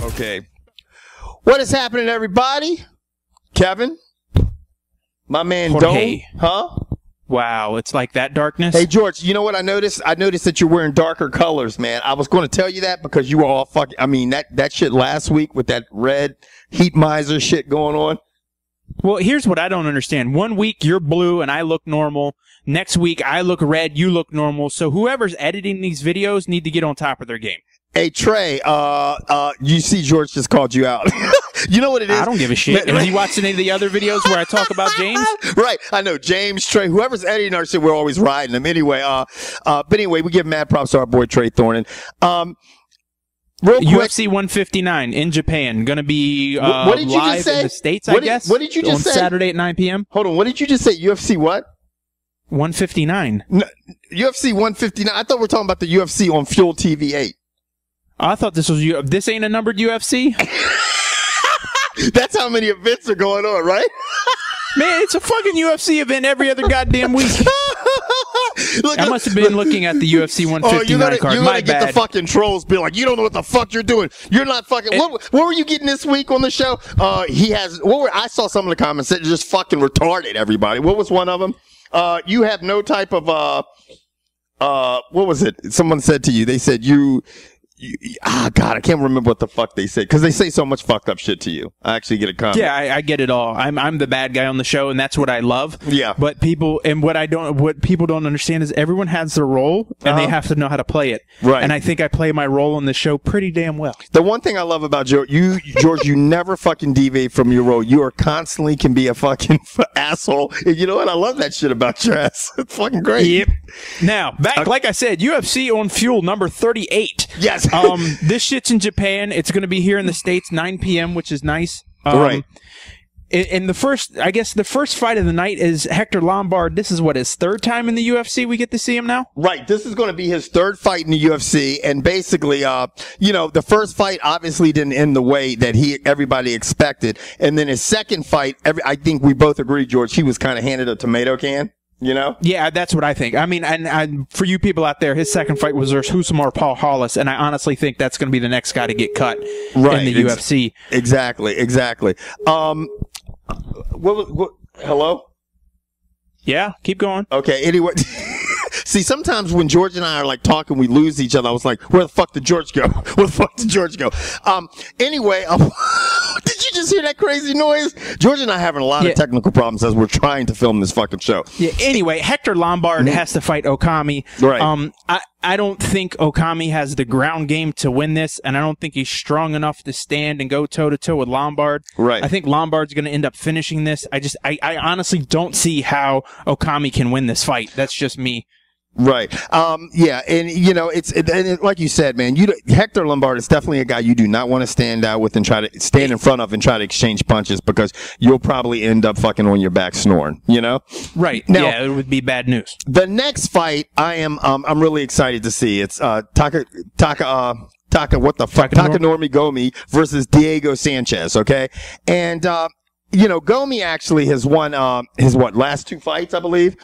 Okay. What is happening, everybody? Kevin? My man Dome? Huh? Wow, it's like that darkness. Hey, George, you know what I noticed? I noticed that you're wearing darker colors, man. I was going to tell you that because you were all fucking... I mean, that shit last week with that red heat miser shit going on. Well, here's what I don't understand. One week you're blue and I look normal. Next week I look red, you look normal. So whoever's editing these videos need to get on top of their game. Hey, Trey, you see George just called you out. You know what it is? I don't give a shit. Have you watched any of the other videos where I talk about James? Right. I know. James, Trey, whoever's editing our shit, we're always riding them. Anyway, but anyway, we give mad props to our boy Trey Thornton. Real quick, UFC 159 in Japan. Going to be what did you live just say? in the States, I guess. What did you just say? On Saturday at 9 p.m. Hold on. What did you just say? UFC what? 159. No, UFC 159. I thought we were talking about the UFC on Fuel TV 8. I thought this was this ain't a numbered UFC. That's how many events are going on, right? Man, it's a fucking UFC event every other goddamn week. I must have been looking at the UFC 159 card. You're My gonna get bad. the fucking trolls be like, you don't know what the fuck you're doing. You're not fucking. What were you getting this week on the show? He has. I saw some of the comments that just fucking retarded. Everybody. What was one of them? You have no type of what was it? Someone said to you. They said God, I can't remember what the fuck they said because they say so much fucked up shit to you. I actually get a comment. Yeah, I get it all. I'm the bad guy on the show, and that's what I love. Yeah. But what people don't understand is everyone has their role, and they have to know how to play it. Right. And I think I play my role on the show pretty damn well. The one thing I love about George, you never fucking deviate from your role. You are constantly can be a fucking asshole. And you know what? I love that shit about your ass. It's fucking great. Yep. Now, back like I said, UFC on Fuel number 38. Yes. This shit's in Japan. It's going to be here in the States, 9 p.m., which is nice. Right. And the first fight of the night is Hector Lombard. This is what, his third time in the UFC we get to see him now? Right. This is going to be his third fight in the UFC. And basically, the first fight obviously didn't end the way that everybody expected. And then his second fight, I think we both agree, George, he was kind of handed a tomato can. You know? Yeah, that's what I think. I mean, and for you people out there, his second fight was versus Palhares, and I honestly think that's going to be the next guy to get cut in the UFC. Exactly. Hello? Yeah, keep going. Okay, anyway. See, sometimes when George and I are like talking, we lose each other. I was like, where the fuck did George go? Where the fuck did George go? Anyway, did you just hear that crazy noise? George and I are having a lot of technical problems as we're trying to film this fucking show. Yeah, anyway, Hector Lombard has to fight Okami. Right. I don't think Okami has the ground game to win this, and I don't think he's strong enough to stand and go toe-to-toe with Lombard. Right. I think Lombard's going to end up finishing this. I honestly don't see how Okami can win this fight. That's just me. Right. Yeah. And like you said, man, Hector Lombard is definitely a guy you do not want to stand out with and try to stand in front of and try to exchange punches because you'll probably end up fucking on your back snoring, you know? Right. Now, yeah, it would be bad news. The next fight I'm really excited to see. It's, Takanori Gomi versus Deigo Sanchez. Okay. And, Gomi actually has won, his last two fights, I believe.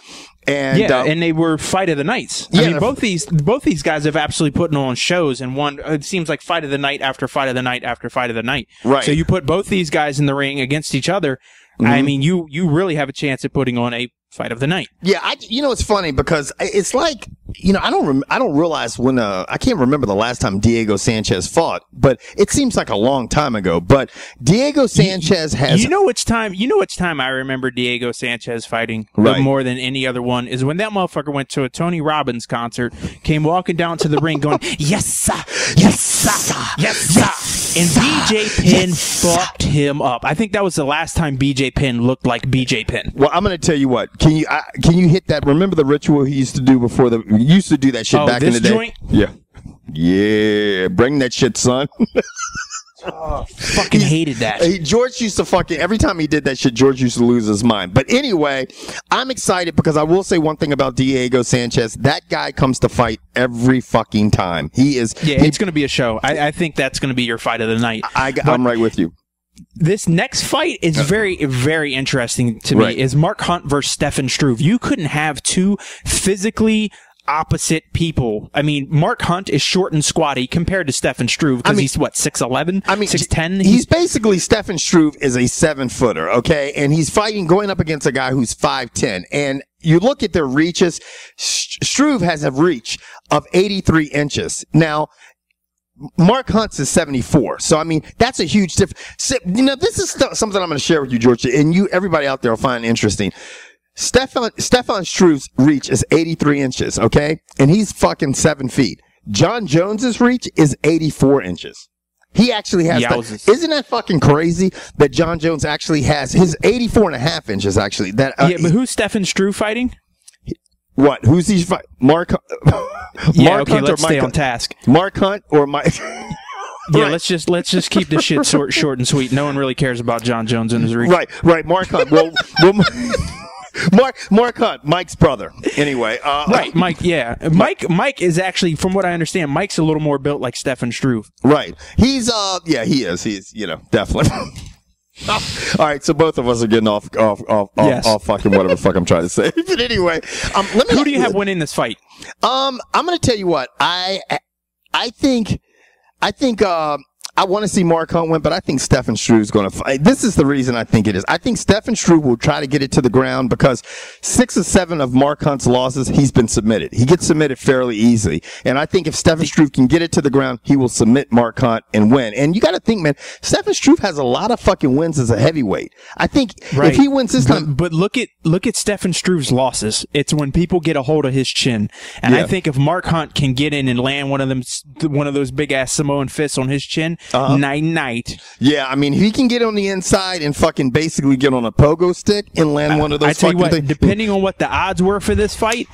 And, and they were fight of the nights. I mean, both these guys have absolutely put on shows and won. It seems like fight of the night after fight of the night after fight of the night. Right. So you put both these guys in the ring against each other. I mean, you really have a chance at putting on a fight of the night. Yeah, it's funny because it's like, I don't realize when I can't remember the last time Deigo Sanchez fought, but it seems like a long time ago. But Deigo Sanchez has which time I remember Deigo Sanchez fighting more than any other one is when that motherfucker went to a Tony Robbins concert, came walking down to the ring going, yes sir, yes sir, yes sir, and BJ Penn fucked him up. I think that was the last time BJ Penn looked like BJ Penn. Well, I'm going to tell you what. Can you hit that? Remember the ritual he used to do before we used to do that shit back in the day? Joint? Yeah. Bring that shit, son. Fucking hated that. George used to every time he did that shit, George used to lose his mind. But anyway, I'm excited because I will say one thing about Deigo Sanchez. That guy comes to fight every fucking time. It's going to be a show. I think that's going to be your fight of the night. I'm right with you. This next fight is very, very interesting to me. Is Mark Hunt versus Stefan Struve. You couldn't have two physically opposite people. I mean, Mark Hunt is short and squatty compared to Stefan Struve because he's what, 6'11"? I mean, 6'10"? He's basically Stefan Struve is a 7-footer, okay? And he's going up against a guy who's 5'10". And you look at their reaches, Struve has a reach of 83 inches. Now, Mark Hunt's is 74. So, I mean, that's a huge difference. You know, this is something I'm going to share with you, George, and everybody out there will find interesting. Stefan Struve's reach is 83 inches, okay? And he's fucking 7 feet. John Jones's reach is 84 inches. He actually has isn't that fucking crazy that John Jones actually has his 84.5 inches actually? That yeah, but who's Stefan Struve fighting? What? Who's he fighting? Mark yeah, Mark okay, Hunt let's stay on task. Mark Hunt or Mike Yeah, let's just keep this shit short and sweet. No one really cares about John Jones and his reach. Right. Mark Hunt. Well Mark Hunt, Mike's brother. Anyway, right, Mike. Yeah, Mike is actually, from what I understand, Mike's a little more built like Stefan Struve. Right. He's yeah, he is. He's definitely. All right, so both of us are getting off fucking whatever the fuck I'm trying to say. But anyway, who do you have winning this fight? I'm going to tell you what I think. I want to see Mark Hunt win, but I think Stefan Struve's going to fight. This is the reason I think it is. I think Stefan Struve will try to get it to the ground because 6 or 7 of Mark Hunt's losses, he's been submitted. He gets submitted fairly easily. And I think if Stefan Struve can get it to the ground, he will submit Mark Hunt and win. And you got to think, man, Stefan Struve has a lot of fucking wins as a heavyweight. I think if he wins this time. But look at Stefan Struve's losses. It's when people get a hold of his chin. And I think if Mark Hunt can get in and land one of those big ass Samoan fists on his chin, night. Yeah, I mean, he can get on the inside and fucking basically get on a pogo stick and land one of those. I tell you what, depending on what the odds were for this fight,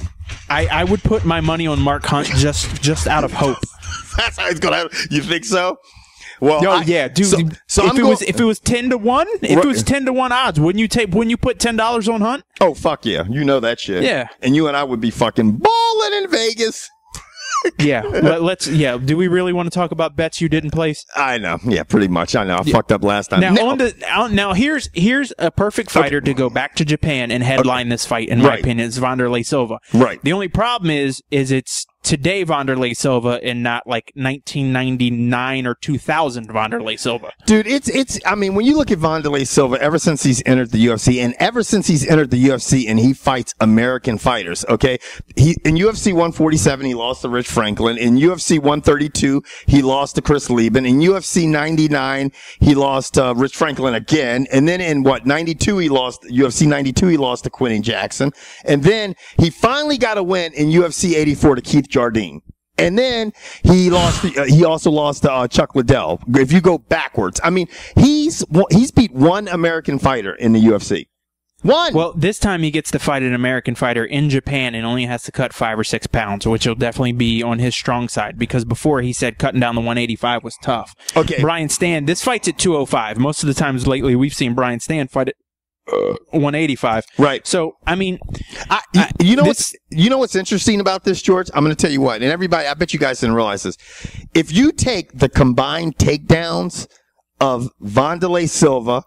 I would put my money on Mark Hunt just out of hope. That's how he's gonna happen. You think so? Well, yeah, dude. So if it was 10 to 1, if it was 10 to 1 odds, wouldn't you put $10 on Hunt? Oh fuck yeah, you know that shit. Yeah, and you and I would be fucking balling in Vegas. Yeah, let's. Yeah, do we really want to talk about bets you didn't place? I know. Yeah, pretty much. I know. I fucked up last time. Now here's a perfect fighter to go back to Japan and headline this fight. In my opinion, it's Wanderlei Silva. Right. The only problem is it's today Wanderlei Silva and not like 1999 or 2000 Wanderlei Silva. Dude, it's. I mean, when you look at Wanderlei Silva, ever since he's entered the UFC, and he fights American fighters. Okay, in UFC 147 he lost to Rich Franklin. In UFC 132 he lost to Chris Lieben. In UFC 99 he lost to Rich Franklin again. And then in UFC 92 he lost to Quentin Jackson. And then he finally got a win in UFC 84 to Keith Jardine. And then he lost. He also lost to Chuck Liddell. If you go backwards, I mean, he's beat one American fighter in the UFC. One. Well, this time he gets to fight an American fighter in Japan and only has to cut 5 or 6 pounds, which will definitely be on his strong side because before he said cutting down the 185 was tough. Okay. Brian Stann, this fight's at 205. Most of the times lately we've seen Brian Stann fight at 185. Right. So, I mean, you know what's interesting about this, George? I'm going to tell you what, and everybody, I bet you guys didn't realize this. If you take the combined takedowns of Wanderlei Silva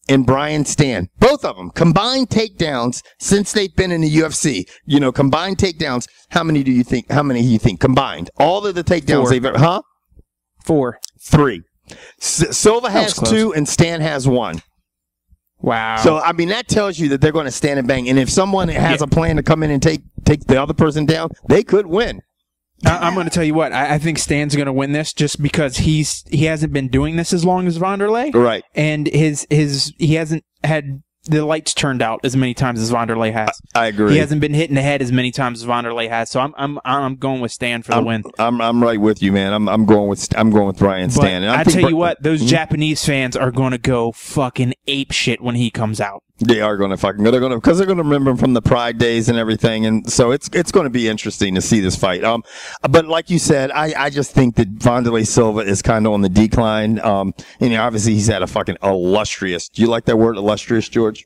and Brian Stann, both of them combined takedowns since they've been in the UFC, combined takedowns, how many do you think combined? All of the takedowns they've ever, 4. 3. Silva has 2 and Stann has 1. Wow. So, I mean, that tells you that they're going to stand and bang. And if someone has a plan to come in and take the other person down, they could win. I'm going to tell you what. I think Stan's going to win this just because he hasn't been doing this as long as Wanderlei. Right. And he hasn't had the lights turned out as many times as Wanderlei has. I agree. He hasn't been hitting the head as many times as Wanderlei has. So I'm going with Stann for the win. I'm right with you, man. I'm going with Brian Stann. I tell you what, those Japanese fans are going to go fucking ape shit when he comes out. They are going to fucking go. Because they're going to remember him from the Pride days and everything, and so it's going to be interesting to see this fight. But like you said, I just think that Wanderlei Silva is kind of on the decline. And obviously he's had a fucking illustrious. Do you like that word, illustrious, George?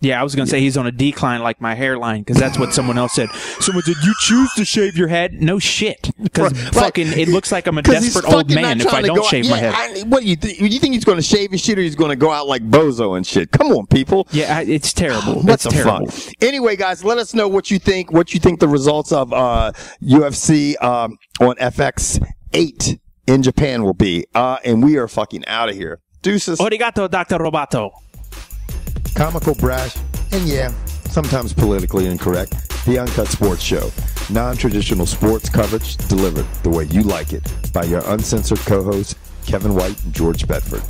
Yeah, I was going to say he's on a decline like my hairline because that's what someone else said. Someone said, you choose to shave your head? No shit. Because fucking it looks like I'm a desperate old man if I don't shave my head. What do you think? You think he's going to shave his shit or he's going to go out like Bozo and shit? Come on, people. Yeah, it's terrible. What the fuck? Anyway, guys, let us know what you think. What you think the results of UFC on FX8 in Japan will be. And we are fucking out of here. Deuces. Arigato, Dr. Roboto. Comical, brash, and yeah, sometimes politically incorrect. The Uncut Sports Show. Non-traditional sports coverage delivered the way you like it by your uncensored co-hosts, Kevin White and George Bedford.